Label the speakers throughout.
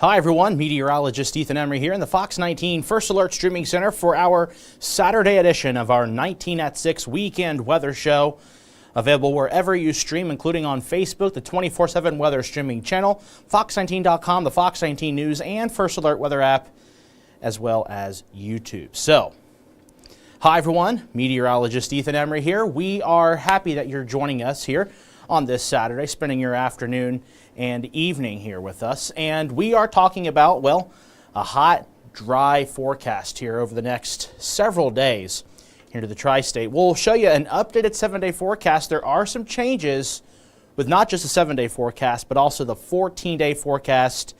Speaker 1: Hi everyone, Meteorologist Emery here in the Fox 19 First Alert Streaming Center for our Saturday edition of our 19atSIX Weekend Weather Show. Available wherever you stream, including on Facebook, the 24/7 Weather Streaming Channel, Fox19.com, the Fox 19 News, and First Alert Weather app, as well as YouTube. So, hi everyone, Meteorologist Emery here. We are happy that you're joining us here on this Saturday, spending your afternoon and evening here with us. And we are talking about, well, a hot, dry forecast here over the next several days here to the tri-state. We'll show you an updated 7-day forecast. There are some changes with not just the 7-day forecast, but also the 14-day forecast.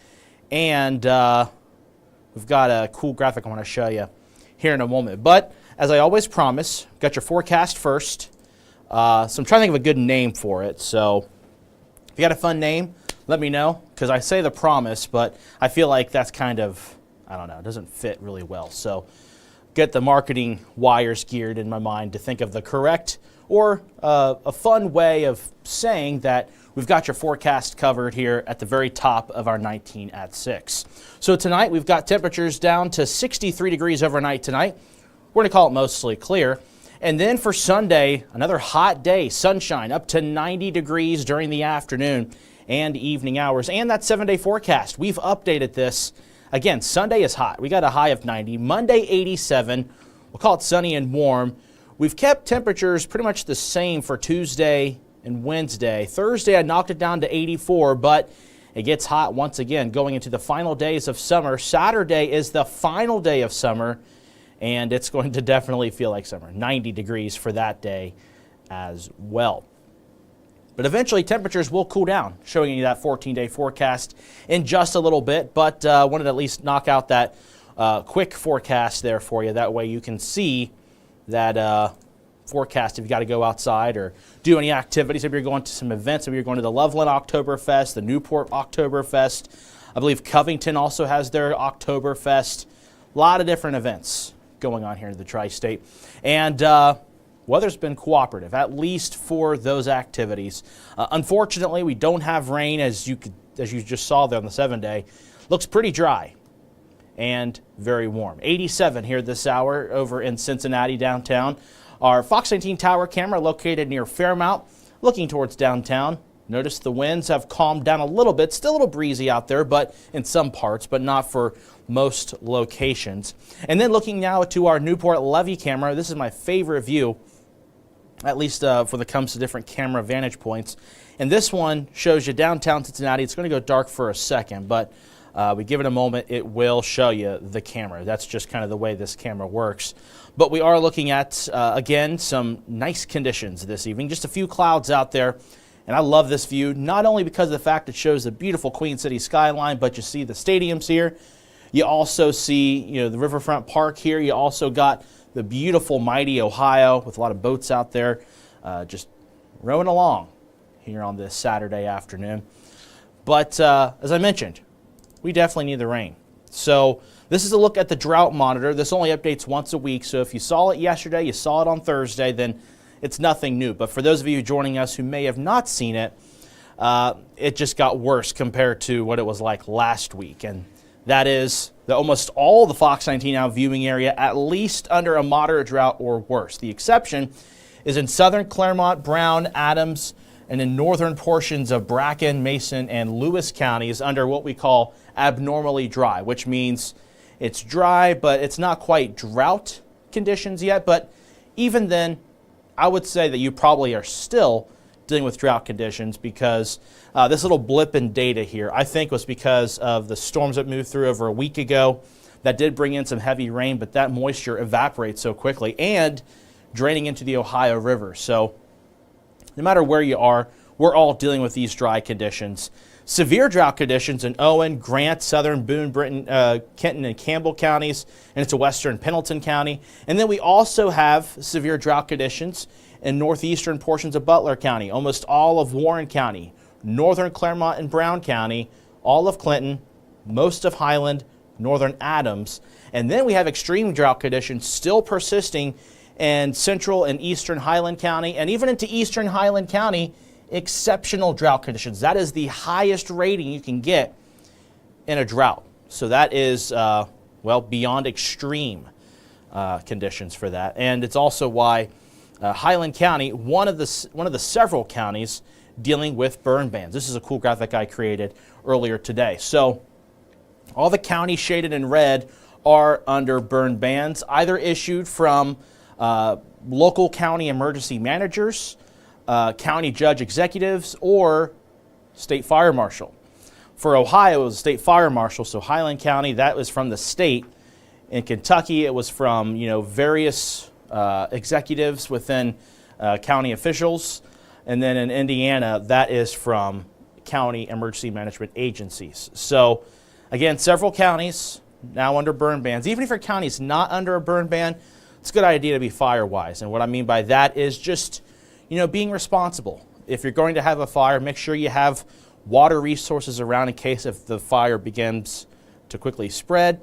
Speaker 1: And we've got a cool graphic I want to show you here in a moment. But as I always promise, got your forecast first. So I'm trying to think of a good name for it. So if you got a fun name, let me know, because I say the promise, but I feel like that's kind of, I don't know, it doesn't fit really well. So get the marketing wires geared in my mind to think of the correct or a fun way of saying that we've got your forecast covered here at the very top of our 19atSIX. So tonight we've got temperatures down to 63 degrees overnight tonight. We're going to call it mostly clear. And then for Sunday, another hot day, sunshine up to 90 degrees during the afternoon and evening hours. And that 7-day forecast, we've updated this. Again, Sunday is hot. We got a high of 90. Monday, 87. We'll call it sunny and warm. We've kept temperatures pretty much the same for Tuesday and Wednesday. Thursday, I knocked it down to 84, but it gets hot once again going into the final days of summer. Saturday is the final day of summer, and it's going to definitely feel like summer. 90 degrees for that day as well. But eventually temperatures will cool down, showing you that 14-day forecast in just a little bit. But wanted to at least knock out that quick forecast there for you. That way you can see that forecast if you got to go outside or do any activities. Maybe you're going to some events. Maybe you're going to the Loveland Oktoberfest, the Newport Oktoberfest. I believe Covington also has their Oktoberfest. A lot of different events going on here in the tri-state. And weather's been cooperative, at least for those activities. Unfortunately, we don't have rain, as you just saw there on the 7-day. Looks pretty dry and very warm. 87 here this hour over in Cincinnati downtown. Our Fox 19 tower camera located near Fairmount, looking towards downtown. Notice the winds have calmed down a little bit. Still a little breezy out there, but in some parts, but not for most locations. And then looking now to our Newport levee camera. This is my favorite view, at least when it comes to different camera vantage points. And this one shows you downtown Cincinnati. It's going to go dark for a second, but we give it a moment, it will show you the camera. That's just kind of the way this camera works. But we are looking at, again, some nice conditions this evening. Just a few clouds out there. And I love this view, not only because of the fact it shows the beautiful Queen City skyline, but you see the stadiums here. You also see, the Riverfront Park here. You also got the beautiful mighty Ohio with a lot of boats out there just rowing along here on this Saturday afternoon. But as I mentioned, we definitely need the rain. So this is a look at the drought monitor. This only updates once a week. So if you saw it yesterday, you saw it on Thursday, then it's nothing new. But for those of you joining us who may have not seen it, it just got worse compared to what it was like last week. And that is that almost all the Fox 19 now viewing area at least under a moderate drought or worse. The exception is in southern Claremont, Brown, Adams, and in northern portions of Bracken, Mason, and Lewis counties under what we call abnormally dry, which means it's dry, but it's not quite drought conditions yet. But even then, I would say that you probably are still dealing with drought conditions, because this little blip in data here, I think, was because of the storms that moved through over a week ago. That did bring in some heavy rain, but that moisture evaporates so quickly and draining into the Ohio River. So no matter where you are, we're all dealing with these dry conditions. Severe drought conditions in Owen, Grant, Southern Boone, Britton, Kenton, and Campbell counties, and into western Pendleton County. And then we also have severe drought conditions in northeastern portions of Butler County, almost all of Warren County, northern Claremont and Brown County, all of Clinton, most of Highland, northern Adams. And then we have extreme drought conditions still persisting in central and eastern Highland County, and even into eastern Highland County, exceptional drought conditions. That is the highest rating you can get in a drought. So that is, well, beyond extreme conditions for that. And it's also why Highland County, one of the several counties dealing with burn bans. This is a cool graphic I created earlier today. So all the counties shaded in red are under burn bans, either issued from local county emergency managers, county judge executives, or state fire marshal. For Ohio, it was state fire marshal, so Highland County, that was from the state. In Kentucky, it was from various executives within county officials. And then in Indiana, that is from county emergency management agencies. So again, several counties now under burn bans. Even if your county's not under a burn ban, it's a good idea to be fire-wise. And what I mean by that is just, being responsible. If you're going to have a fire, make sure you have water resources around in case if the fire begins to quickly spread.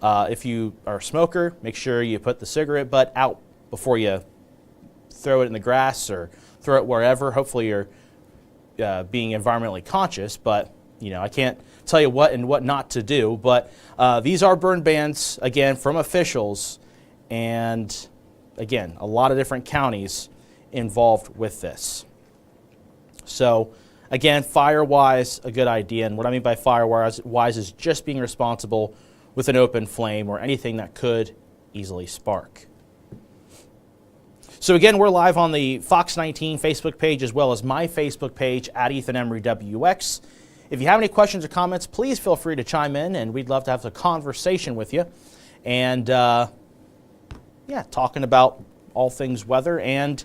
Speaker 1: If you are a smoker, make sure you put the cigarette butt out before you throw it in the grass or throw it wherever. Hopefully you're being environmentally conscious, but I can't tell you what and what not to do. But these are burn bans, again, from officials, and again, a lot of different counties involved with this. So again, fire-wise, a good idea. And what I mean by fire-wise is just being responsible with an open flame or anything that could easily spark. So again, we're live on the Fox 19 Facebook page as well as my Facebook page at Ethan Emery WX. If you have any questions or comments, please feel free to chime in, and we'd love to have a conversation with you. And talking about all things weather and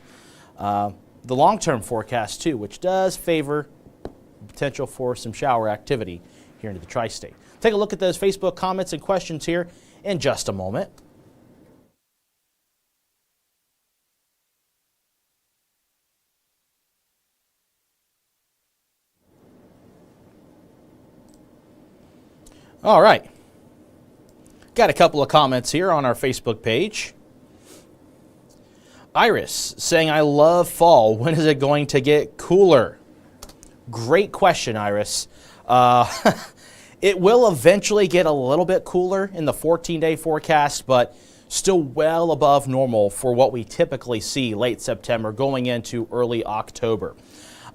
Speaker 1: the long-term forecast too, which does favor potential for some shower activity here into the tri-state. Take a look at those Facebook comments and questions here in just a moment. All right. Got a couple of comments here on our Facebook page. Iris saying, I love fall. When is it going to get cooler? Great question, Iris. It will eventually get a little bit cooler in the 14-day forecast, but still well above normal for what we typically see late September going into early October.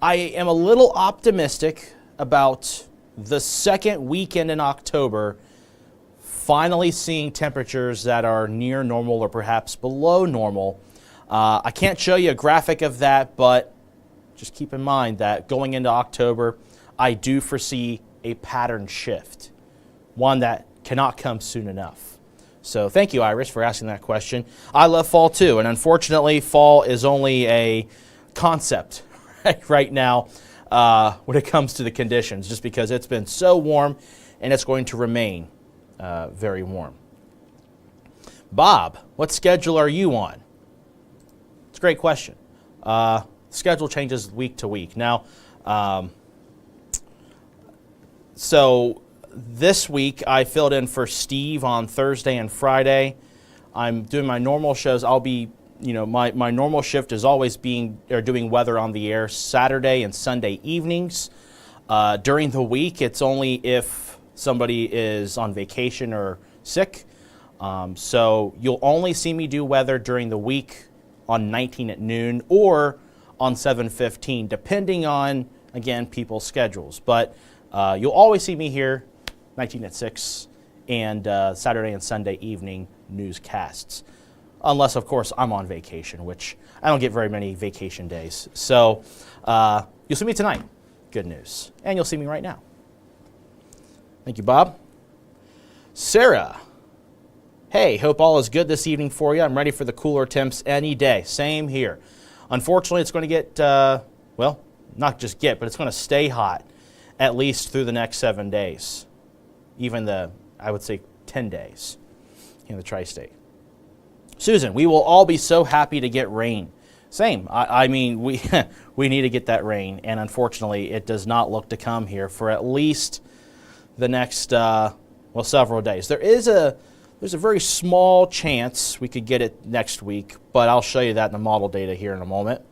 Speaker 1: I am a little optimistic about the second weekend in October finally seeing temperatures that are near normal or perhaps below normal. I can't show you a graphic of that, but just keep in mind that going into October, I do foresee a pattern shift, one that cannot come soon enough. So thank you, Iris, for asking that question. I love fall too, and unfortunately, fall is only a concept right now when it comes to the conditions, just because it's been so warm and it's going to remain very warm. Bob, what schedule are you on? It's a great question. Schedule changes week to week. Now, so this week I filled in for Steve on Thursday and Friday. I'm doing my normal shows. I'll be, my normal shift is always doing weather on the air Saturday and Sunday evenings. During the week, it's only if somebody is on vacation or sick. So you'll only see me do weather during the week on 19 at noon or on 7:15, depending on, again, people's schedules. But you'll always see me here, 19 at 6, and Saturday and Sunday evening newscasts. Unless, of course, I'm on vacation, which I don't get very many vacation days. So you'll see me tonight. Good news. And you'll see me right now. Thank you, Bob. Sarah. Hey, hope all is good this evening for you. I'm ready for the cooler temps any day. Same here. Unfortunately, it's going to get, well, not just get, but it's going to stay hot at least through the next 7 days. Even I would say 10 days in the tri-state. Susan, we will all be so happy to get rain. Same. I mean, we need to get that rain, and unfortunately, it does not look to come here for at least the next, several days. There's a very small chance we could get it next week, but I'll show you that in the model data here in a moment.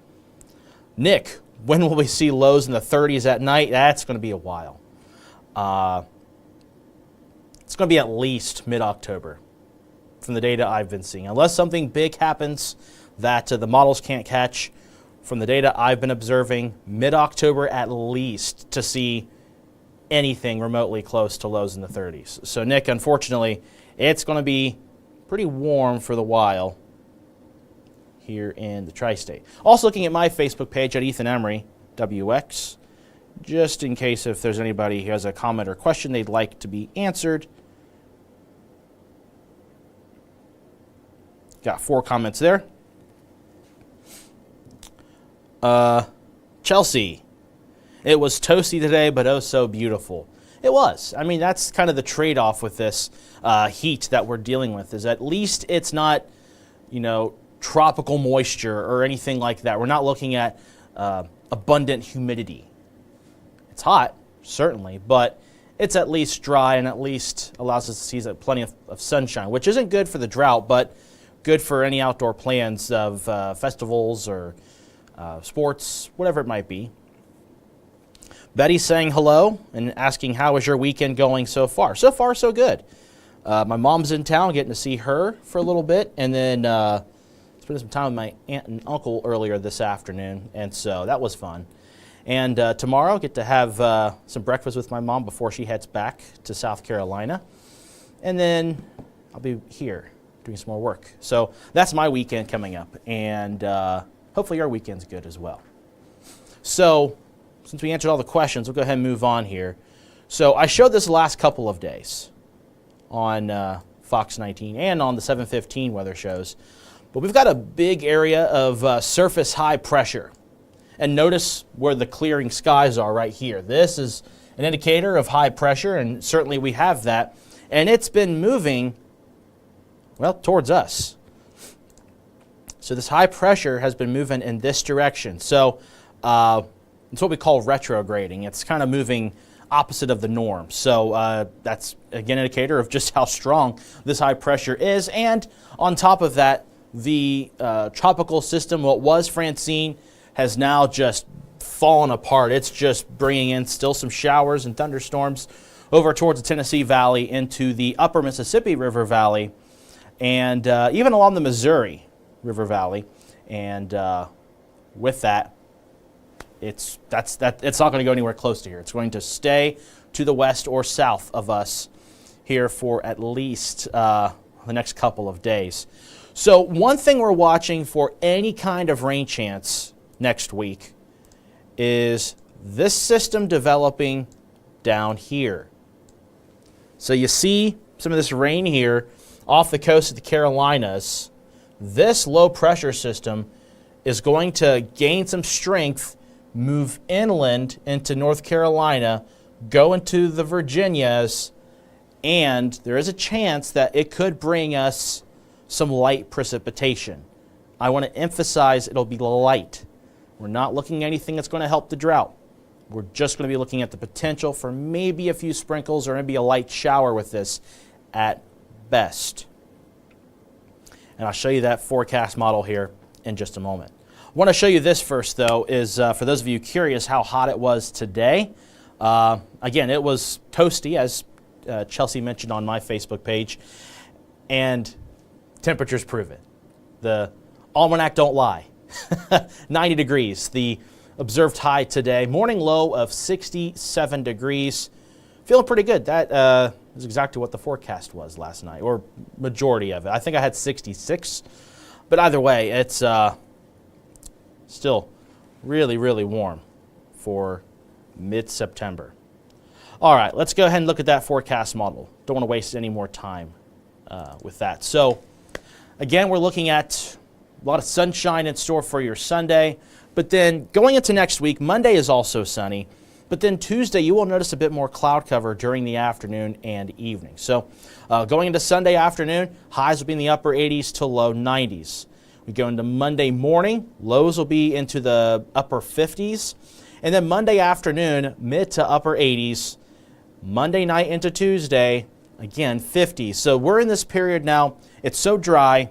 Speaker 1: Nick, when will we see lows in the 30s at night? That's going to be a while. it's going to be at least mid-October from the data I've been seeing. Unless something big happens that the models can't catch, from the data I've been observing, mid-October at least to see anything remotely close to lows in the 30s. So, Nick, unfortunately, it's going to be pretty warm for the while here in the tri-state. Also looking at my Facebook page at Ethan Emery, WX, just in case if there's anybody who has a comment or question they'd like to be answered. Got 4 comments there. Chelsea, it was toasty today, but oh so beautiful. It was. I mean, that's kind of the trade-off with this heat that we're dealing with, is at least it's not, tropical moisture or anything like that. We're not looking at abundant humidity. It's hot, certainly, but it's at least dry and at least allows us to see plenty of sunshine, which isn't good for the drought, but good for any outdoor plans of festivals or sports, whatever it might be. Betty's saying hello and asking how is your weekend going so far. So far, so good. My mom's in town, getting to see her for a little bit, and then spending some time with my aunt and uncle earlier this afternoon, and so that was fun. And tomorrow, get to have some breakfast with my mom before she heads back to South Carolina, and then I'll be here doing some more work. So that's my weekend coming up, and hopefully your weekend's good as well. So since we answered all the questions, we'll go ahead and move on here. So I showed this the last couple of days on Fox 19 and on the 7:15 weather shows, but we've got a big area of surface high pressure. And notice where the clearing skies are right here. This is an indicator of high pressure, and certainly we have that. And it's been moving, well, towards us. So this high pressure has been moving in this direction. So it's what we call retrograding. It's kind of moving opposite of the norm. So that's, again, an indicator of just how strong this high pressure is. And on top of that, the tropical system, what was Francine, has now just fallen apart. It's just bringing in still some showers and thunderstorms over towards the Tennessee Valley into the upper Mississippi River Valley and even along the Missouri River Valley. And with that, it's not going to go anywhere close to here. It's going to stay to the west or south of us here for at least the next couple of days. So one thing we're watching for any kind of rain chance next week is this system developing down here. So you see some of this rain here off the coast of the Carolinas. This low pressure system is going to gain some strength, move inland into North Carolina, go into the Virginias, and there is a chance that it could bring us some light precipitation. I want to emphasize it'll be light. We're not looking at anything that's going to help the drought. We're just going to be looking at the potential for maybe a few sprinkles or maybe a light shower with this at best. And I'll show you that forecast model here in just a moment. I want to show you this first, though, is for those of you curious how hot it was today. Again, it was toasty, as Chelsea mentioned on my Facebook page, and temperatures prove it. The almanac don't lie. 90 degrees, the observed high today. Morning low of 67 degrees. Feeling pretty good. That is exactly what the forecast was last night, or majority of it. I think I had 66, but either way, it's still really, really warm for mid-September. All right, let's go ahead and look at that forecast model. Don't want to waste any more time with that. So, again, we're looking at a lot of sunshine in store for your Sunday. But then going into next week, Monday is also sunny. But then Tuesday, you will notice a bit more cloud cover during the afternoon and evening. So going into Sunday afternoon, highs will be in the upper 80s to low 90s. We go into Monday morning, lows will be into the upper 50s. And then Monday afternoon, mid to upper 80s. Monday night into Tuesday, again, 50s. So we're in this period now. It's so dry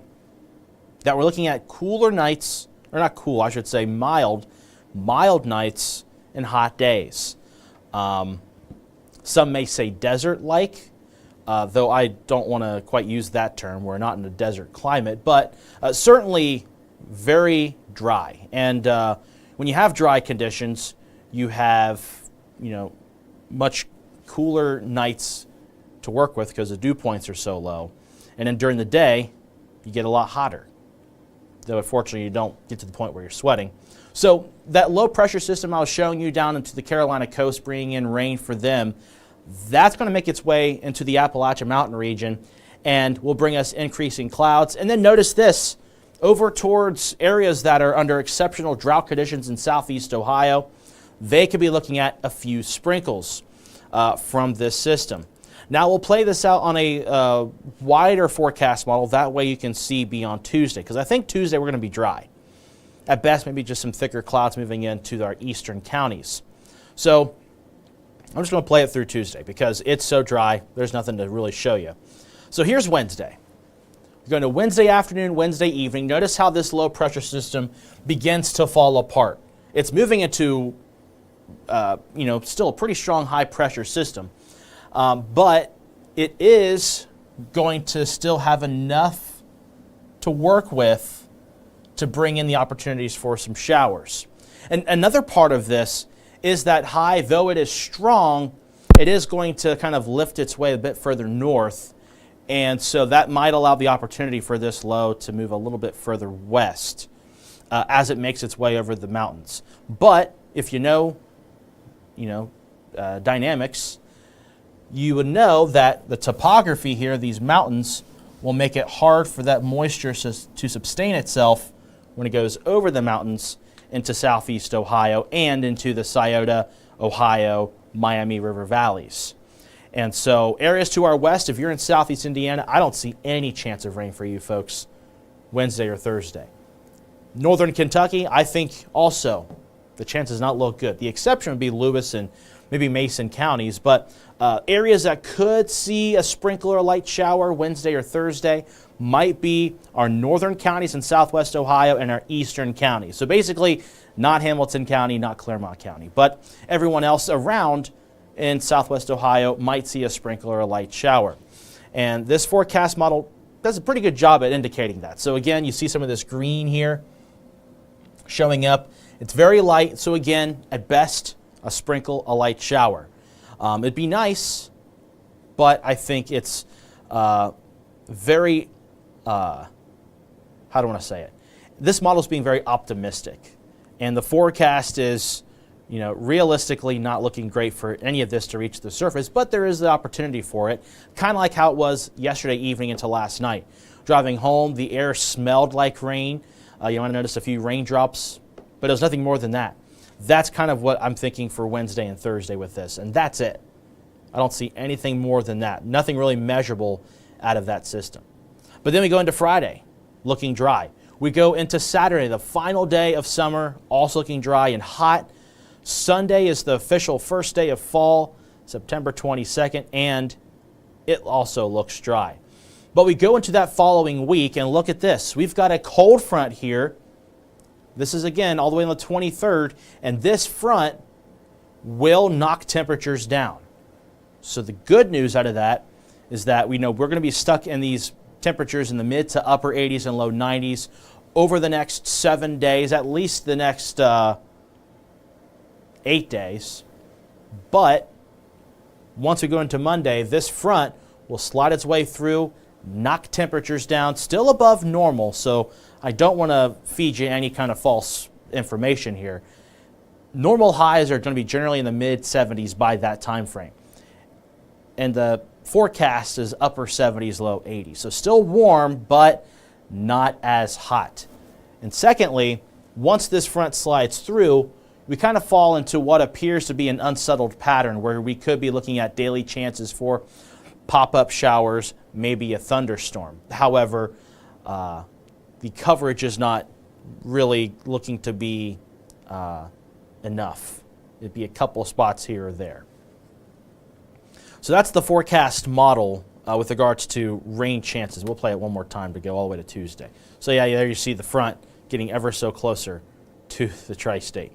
Speaker 1: that we're looking at cooler nights, or not cool, I should say mild nights and hot days. Some may say desert-like. though I don't want to quite use that term. We're not in a desert climate, but certainly very dry. And when you have dry conditions, you have, much cooler nights to work with because the dew points are so low. And then during the day, you get a lot hotter, though unfortunately you don't get to the point where you're sweating. So that low pressure system I was showing you down into the Carolina coast, bringing in rain for them, that's going to make its way into the Appalachian Mountain region and will bring us increasing clouds. And then notice this, over towards areas that are under exceptional drought conditions in southeast Ohio, they could be looking at a few sprinkles from this system. Now we'll play this out on a wider forecast model. That way you can see beyond Tuesday, because I think Tuesday we're going to be dry. At best, maybe just some thicker clouds moving into our eastern counties. So I'm just going to play it through Tuesday because it's so dry, there's nothing to really show you. So here's Wednesday. We're going to Wednesday afternoon, Wednesday evening. Notice how this low pressure system begins to fall apart. It's moving into, still a pretty strong high pressure system. But it is going to still have enough to work with to bring in the opportunities for some showers. And another part of this is that high, though it is strong, it is going to kind of lift its way a bit further north. And so that might allow the opportunity for this low to move a little bit further west as it makes its way over the mountains. But if you know dynamics, you would know that the topography here, these mountains, will make it hard for that moisture to sustain itself when it goes over the mountains into southeast Ohio and into the Scioto, Ohio, Miami River valleys. And so areas to our west, if you're in southeast Indiana, I don't see any chance of rain for you folks Wednesday or Thursday. Northern Kentucky, I think also the chances not look good. The exception would be Lewis and maybe Mason counties, but areas that could see a sprinkle or light shower Wednesday or Thursday might be our northern counties in southwest Ohio and our eastern counties. So basically, not Hamilton County, not Claremont County, but everyone else around in southwest Ohio might see a sprinkle or a light shower. And this forecast model does a pretty good job at indicating that. So again, you see some of this green here showing up. It's very light, so again, at best, a sprinkle, a light shower. It'd be nice, but I think it's very, how do I want to say it? This model is being very optimistic, and the forecast is, realistically not looking great for any of this to reach the surface, but there is the opportunity for it, kind of like how it was yesterday evening into last night. Driving home, the air smelled like rain. You might have noticed a few raindrops, but it was nothing more than that. That's kind of what I'm thinking for Wednesday and Thursday with this, and that's it. I don't see anything more than that. Nothing really measurable out of that system. But then we go into Friday, looking dry. We go into Saturday, the final day of summer, also looking dry and hot. Sunday is the official first day of fall, September 22nd, and it also looks dry. But we go into that following week, and look at this. We've got a cold front here. This is, again, all the way on the 23rd, and this front will knock temperatures down. So the good news out of that is that we know we're going to be stuck in these temperatures in the mid to upper 80s and low 90s over the next 7 days, at least the next 8 days. But once we go into Monday, this front will slide its way through, knock temperatures down, still above normal, so I don't want to feed you any kind of false information here. Normal highs are going to be generally in the mid-70s by that time frame. And the forecast is upper 70s, low 80s. So still warm, but not as hot. And secondly, once this front slides through, we kind of fall into what appears to be an unsettled pattern where we could be looking at daily chances for pop-up showers, maybe a thunderstorm. However, the coverage is not really looking to be enough. It'd be a couple of spots here or there. So that's the forecast model with regards to rain chances. We'll play it one more time to go all the way to Tuesday. So yeah, there you see the front getting ever so closer to the tri-state.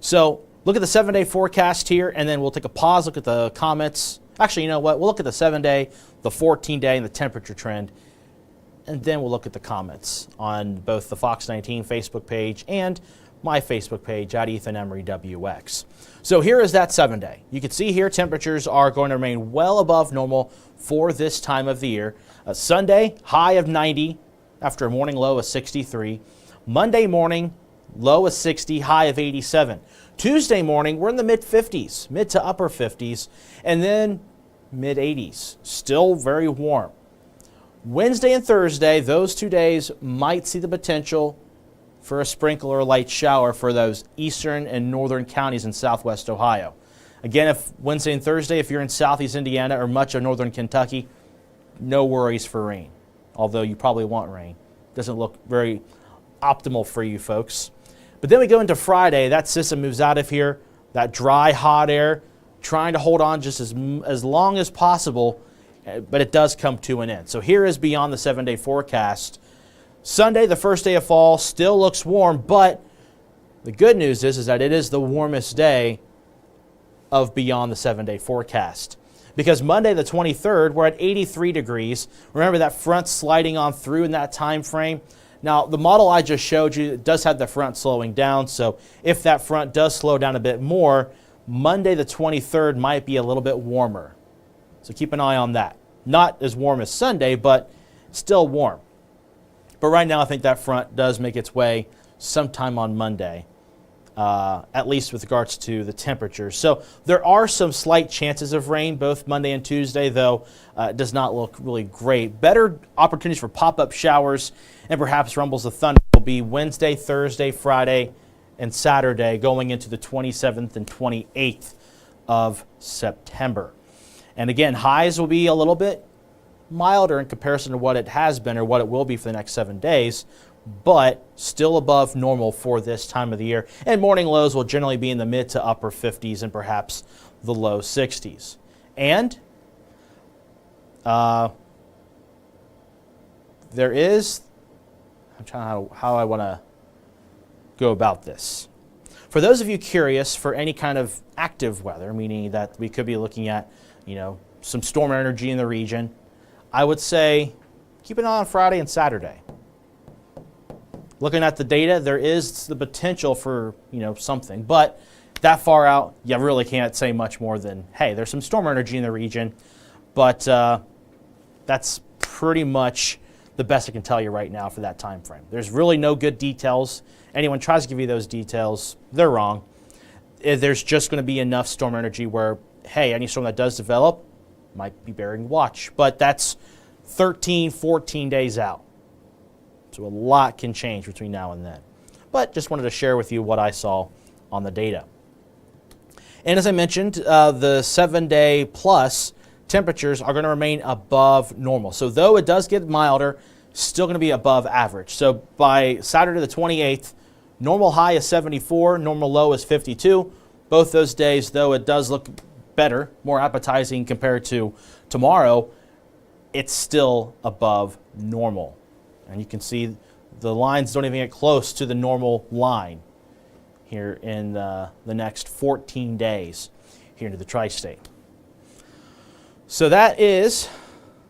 Speaker 1: So look at the 7-day forecast here, and then we'll take a pause, look at the comments Actually, you know what? We'll look at the 7-day, the 14-day, and the temperature trend, and then we'll look at the comments on both the Fox 19 Facebook page and my Facebook page at Ethan Emery WX. So here is that 7-day. You can see here temperatures are going to remain well above normal for this time of the year. Sunday, high of 90 after a morning low of 63. Monday morning, low of 60, high of 87. Tuesday morning, we're in the mid-50s, mid to upper 50s, and then mid-80s. Still very warm. Wednesday and Thursday, those 2 days might see the potential for a sprinkle or a light shower for those eastern and northern counties in southwest Ohio. Again, if Wednesday and Thursday, if you're in southeast Indiana or much of northern Kentucky, no worries for rain, although you probably want rain. Doesn't look very optimal for you folks. But then we go into Friday. That system moves out of here, that dry, hot air, trying to hold on just as long as possible, but it does come to an end. So here is beyond the 7-day forecast. Sunday, the first day of fall, still looks warm, but the good news is that it is the warmest day of beyond the 7-day forecast. Because Monday, the 23rd, we're at 83 degrees. Remember that front sliding on through in that time frame. Now, the model I just showed you does have the front slowing down, so if that front does slow down a bit more, Monday the 23rd might be a little bit warmer. So keep an eye on that. Not as warm as Sunday, but still warm. But right now, I think that front does make its way sometime on Monday, at least with regards to the temperatures. So there are some slight chances of rain both Monday and Tuesday, though it does not look really great. Better opportunities for pop-up showers and perhaps rumbles of thunder will be Wednesday, Thursday, Friday, and Saturday going into the 27th and 28th of September. And again, highs will be a little bit milder in comparison to what it has been or what it will be for the next 7 days, but still above normal for this time of the year. And morning lows will generally be in the mid to upper 50s and perhaps the low 60s. And there is, I'm trying how I want to go about this. For those of you curious for any kind of active weather, meaning that we could be looking at, some storm energy in the region, I would say keep an eye on Friday and Saturday. Looking at the data, there is the potential for, something, but that far out, you really can't say much more than, hey, there's some storm energy in the region, but that's pretty much the best I can tell you right now for that time frame. There's really no good details. Anyone tries to give you those details, they're wrong. There's just going to be enough storm energy where, hey, any storm that does develop might be bearing watch, but that's 13, 14 days out. So a lot can change between now and then. But just wanted to share with you what I saw on the data. And as I mentioned, the 7-day plus temperatures are going to remain above normal. So though it does get milder, still going to be above average. So by Saturday the 28th, normal high is 74, normal low is 52. Both those days, though it does look better, more appetizing compared to tomorrow, it's still above normal. And you can see the lines don't even get close to the normal line here in the next 14 days here into the tri-state. So that is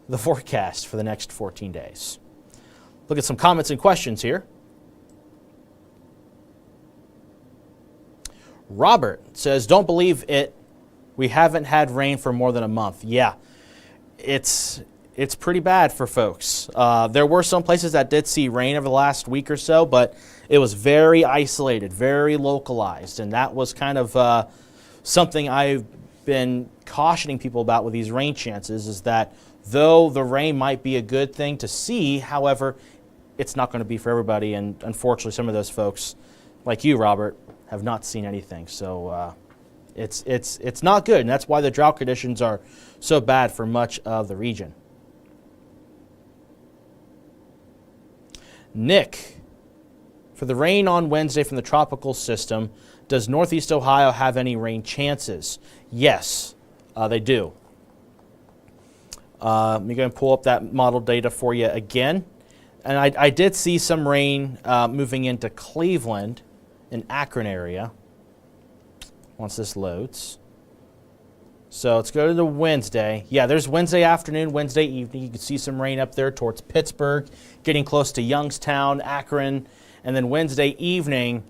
Speaker 1: the forecast for the next 14 days. Look at some comments and questions here. Robert says, don't believe it. We haven't had rain for more than a month. Yeah, it's pretty bad for folks. There were some places that did see rain over the last week or so, but it was very isolated, very localized, and that was kind of something I've been cautioning people about with these rain chances, is that though the rain might be a good thing to see, however, it's not going to be for everybody, and unfortunately some of those folks, like you, Robert, have not seen anything. So it's not good, and that's why the drought conditions are so bad for much of the region. Nick, for the rain on Wednesday from the tropical system, does Northeast Ohio have any rain chances? Yes, they do. Let me go and pull up that model data for you again. And I did see some rain moving into Cleveland and Akron area once this loads. So let's go to Wednesday. Yeah, there's Wednesday afternoon, Wednesday evening. You can see some rain up there towards Pittsburgh, getting close to Youngstown, Akron. And then Wednesday evening,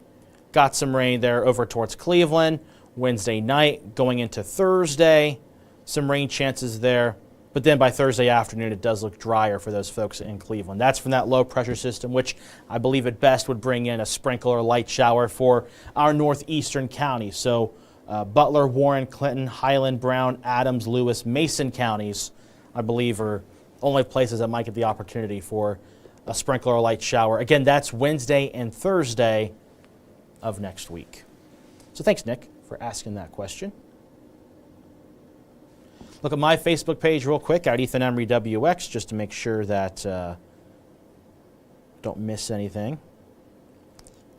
Speaker 1: got some rain there over towards Cleveland. Wednesday night, going into Thursday, some rain chances there. But then by Thursday afternoon, it does look drier for those folks in Cleveland. That's from that low pressure system, which I believe at best would bring in a sprinkle or light shower for our northeastern counties. So Butler, Warren, Clinton, Highland, Brown, Adams, Lewis, Mason counties, I believe, are only places that might get the opportunity for a sprinkle or light shower. Again, that's Wednesday and Thursday of next week. So thanks, Nick, for asking that question. Look at my Facebook page real quick, at Ethan Emery WX, just to make sure that don't miss anything.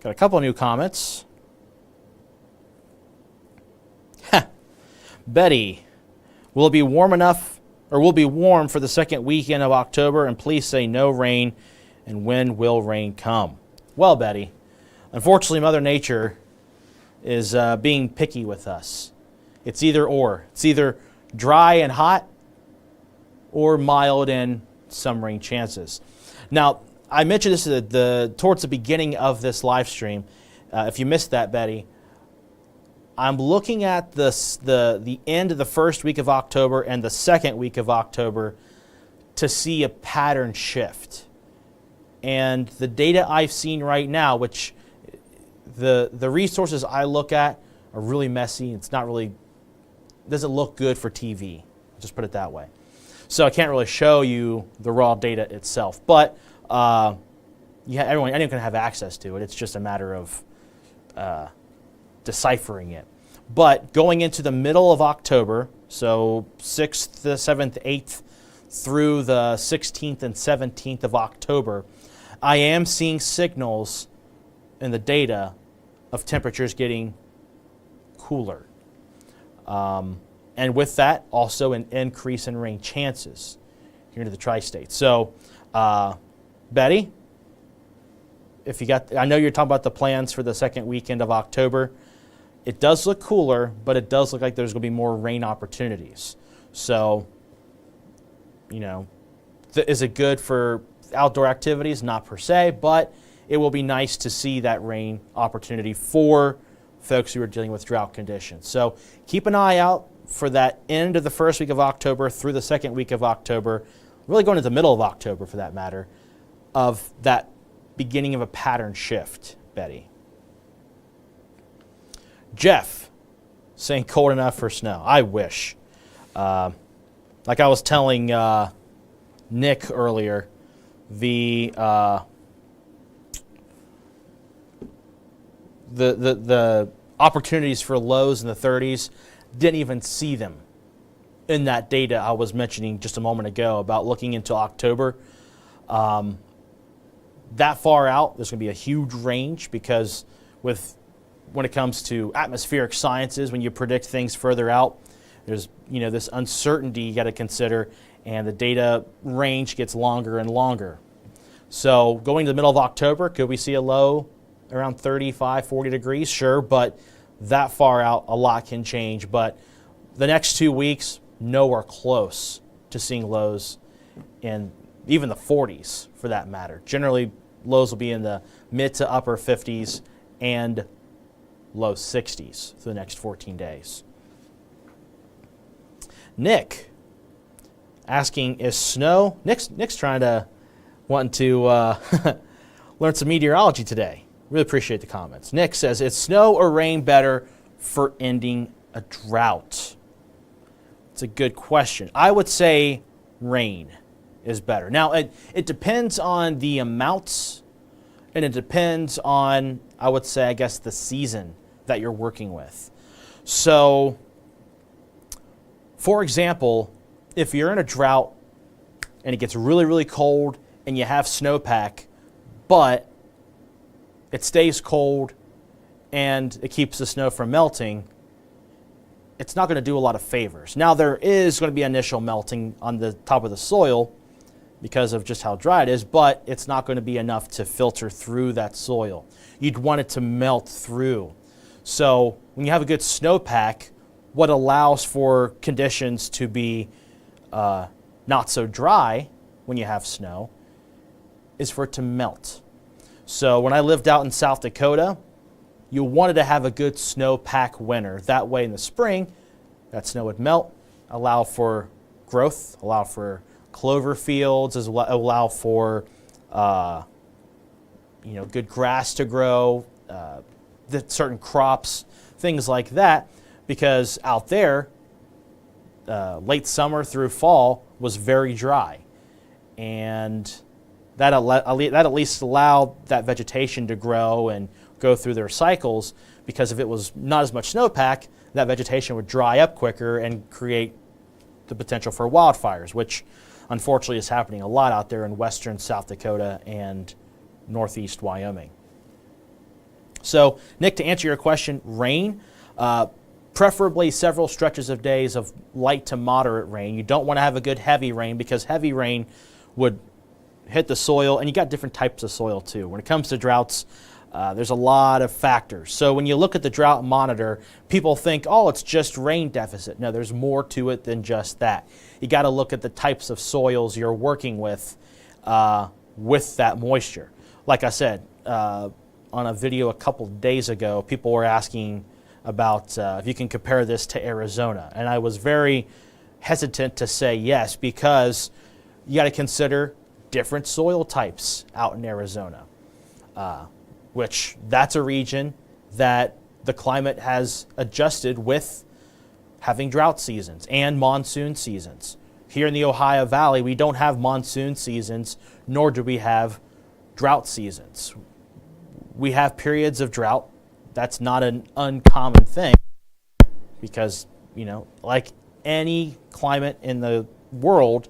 Speaker 1: Got a couple of new comments. Betty, will it be warm enough, or will it be warm for the second weekend of October? And please say no rain, and when will rain come? Well, Betty, unfortunately, Mother Nature is being picky with us. It's either or. It's either dry and hot, or mild and some rain chances. Now, I mentioned this towards the beginning of this live stream. If you missed that, Betty, I'm looking at the end of the first week of October and the second week of October to see a pattern shift. And the data I've seen right now, which the resources I look at are really messy. It's not really, doesn't look good for TV. Just put it that way. So I can't really show you the raw data itself. But anyone can have access to it. It's just a matter of deciphering it. But going into the middle of October, so 6th, the 7th, 8th through the 16th and 17th of October, I am seeing signals in the data of temperatures getting cooler. And with that, also an increase in rain chances here into the tri-state. So, Betty, I know you're talking about the plans for the second weekend of October. It does look cooler, but it does look like there's going to be more rain opportunities. So, is it good for outdoor activities? Not per se, but it will be nice to see that rain opportunity for folks who are dealing with drought conditions. So keep an eye out for that end of the first week of October through the second week of October, really going to the middle of October for that matter, of that beginning of a pattern shift, Betty. Jeff saying cold enough for snow. I wish. Like I was telling Nick earlier, the opportunities for lows in the 30s, didn't even see them in that data I was mentioning just a moment ago about looking into October. That far out, there's going to be a huge range because when it comes to atmospheric sciences, when you predict things further out, there's this uncertainty you got to consider, and the data range gets longer and longer. So going to the middle of October, could we see a low around 35, 40 degrees? Sure, but that far out, a lot can change. But the next 2 weeks, nowhere close to seeing lows in even the 40s for that matter. Generally, lows will be in the mid to upper 50s and low 60s for the next 14 days. Nick asking, is snow? Nick's wanting to learn some meteorology today. Really appreciate the comments. Nick says, is snow or rain better for ending a drought? It's a good question. I would say rain is better. Now, it depends on the amounts, and it depends on, I would say, I guess, the season that you're working with. So, for example, if you're in a drought and it gets really, really cold and you have snowpack, but it stays cold and it keeps the snow from melting, it's not going to do a lot of favors. Now, there is going to be initial melting on the top of the soil because of just how dry it is, but it's not going to be enough to filter through that soil. You'd want it to melt through. So when you have a good snowpack, what allows for conditions to be not so dry when you have snow is for it to melt. So when I lived out in South Dakota, you wanted to have a good snowpack winter. That way in the spring, that snow would melt, allow for growth, allow for clover fields, allow for good grass to grow, certain crops, things like that, because out there, late summer through fall was very dry, and that at least allowed that vegetation to grow and go through their cycles, because if it was not as much snowpack, that vegetation would dry up quicker and create the potential for wildfires, which unfortunately is happening a lot out there in western South Dakota and northeast Wyoming. So, Nick, to answer your question, rain, preferably several stretches of days of light to moderate rain. You don't want to have a good heavy rain, because heavy rain would hit the soil, and you got different types of soil too. When it comes to droughts, there's a lot of factors. So when you look at the drought monitor, people think, oh, it's just rain deficit. No, there's more to it than just that. You got to look at the types of soils you're working with that moisture. Like I said, on a video a couple days ago, people were asking about if you can compare this to Arizona. And I was very hesitant to say yes, because you got to consider different soil types out in Arizona, which that's a region that the climate has adjusted with having drought seasons and monsoon seasons. Here in the Ohio Valley, we don't have monsoon seasons, nor do we have drought seasons. We have periods of drought. That's not an uncommon thing, because, like any climate in the world,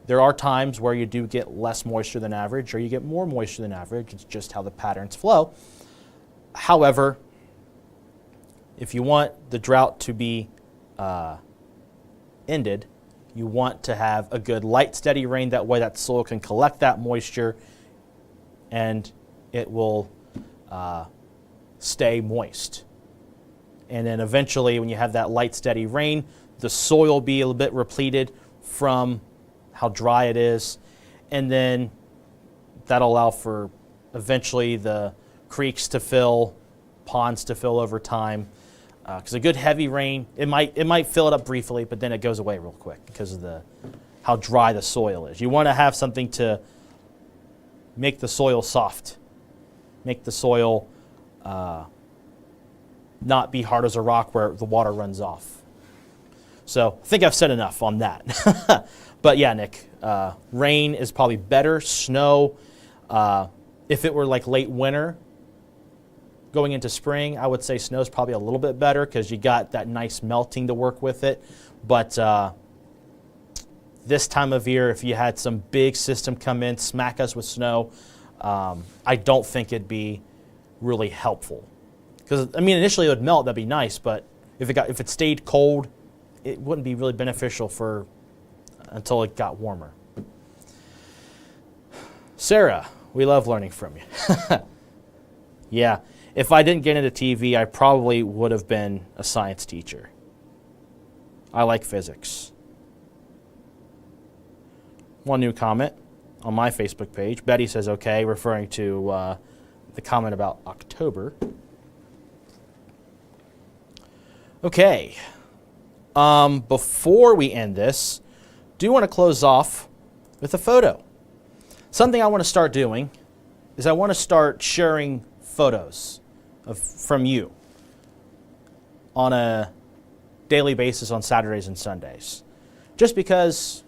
Speaker 1: there are times where you do get less moisture than average, or you get more moisture than average. It's just how the patterns flow. However, if you want the drought to be ended, you want to have a good light, steady rain. That way that soil can collect that moisture, and it will stay moist. And then eventually, when you have that light, steady rain, the soil will be a little bit repleted from how dry it is, and then that'll allow for eventually the creeks to fill, ponds to fill over time. Because a good heavy rain, it might fill it up briefly, but then it goes away real quick because of how dry the soil is. You want to have something to make the soil soft, make the soil not be hard as a rock where the water runs off. So I think I've said enough on that. But yeah, Nick, rain is probably better. Snow, if it were like late winter going into spring, I would say snow is probably a little bit better, because you got that nice melting to work with it. But this time of year, if you had some big system come in, smack us with snow, I don't think it'd be really helpful. Because, initially it would melt, that'd be nice, but if it stayed cold, it wouldn't be really beneficial until it got warmer. Sarah, we love learning from you. Yeah, if I didn't get into TV, I probably would have been a science teacher. I like physics. One new comment on my Facebook page. Betty says, okay, referring to the comment about October. Okay. Before we end this, do want to close off with a photo. Something I want to start doing is I want to start sharing photos from you on a daily basis on Saturdays and Sundays. Just because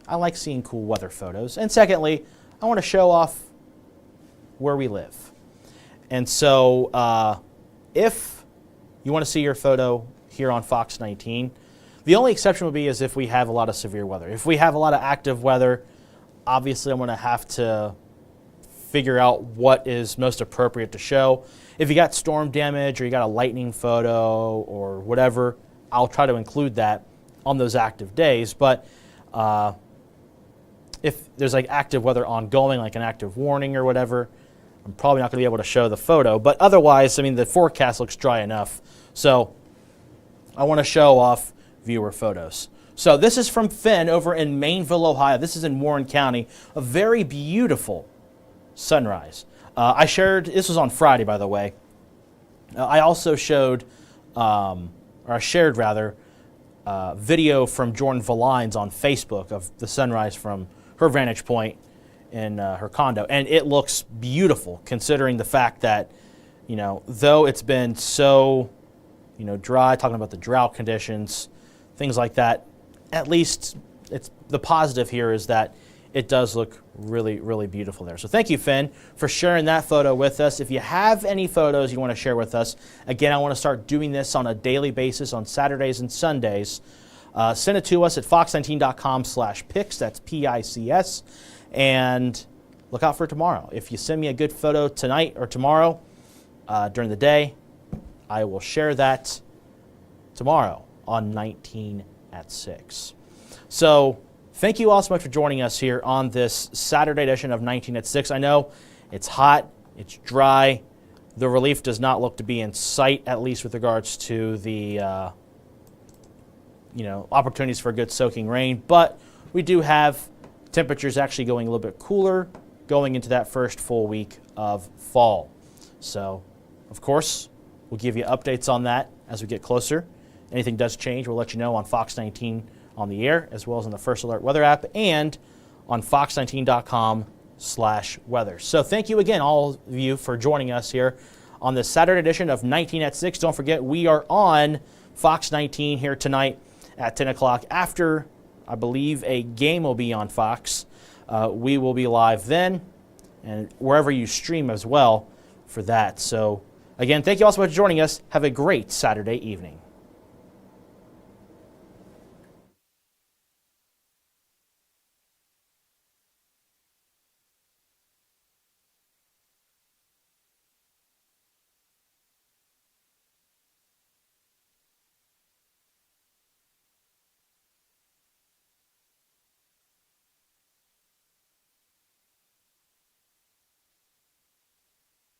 Speaker 1: I like seeing cool weather photos. And secondly, I want to show off where we live. And so if you want to see your photo here on Fox 19, the only exception would be is if we have a lot of severe weather. If we have a lot of active weather, obviously I'm going to have to figure out what is most appropriate to show. If you got storm damage or you got a lightning photo or whatever, I'll try to include that on those active days. But if there's like active weather ongoing, like an active warning or whatever, I'm probably not going to be able to show the photo. But otherwise, the forecast looks dry enough. So I want to show off viewer photos. So this is from Finn over in Mainville, Ohio. This is in Warren County. A very beautiful sunrise. I shared, this was on Friday, by the way. I also showed, or I shared rather, video from Jordan Valines on Facebook of the sunrise from her vantage point in her condo. And it looks beautiful considering the fact that, you know, though it's been so, you know, dry, talking about the drought conditions, things like that, at least it's the positive here is that it does look really, really beautiful there. So thank you, Finn, for sharing that photo with us. If you have any photos you want to share with us, again, I want to start doing this on a daily basis on Saturdays and Sundays. Send it to us at fox19.com/pics. That's PICS. And look out for tomorrow. If you send me a good photo tonight or tomorrow during the day, I will share that tomorrow on 19atSIX. So thank you all so much for joining us here on this Saturday edition of 19atSIX. I know it's hot, it's dry. The relief does not look to be in sight, at least with regards to the opportunities for good soaking rain. But we do have temperatures actually going a little bit cooler going into that first full week of fall. So, of course, we'll give you updates on that as we get closer. Anything does change, we'll let you know on Fox 19 on the air, as well as on the First Alert weather app and on fox19.com/weather. So thank you again, all of you, for joining us here on this Saturday edition of 19atSIX. Don't forget, we are on Fox 19 here tonight at 10 o'clock. After, I believe, a game will be on Fox, we will be live then, and wherever you stream as well for that. So again, thank you all so much for joining us. Have a great Saturday evening.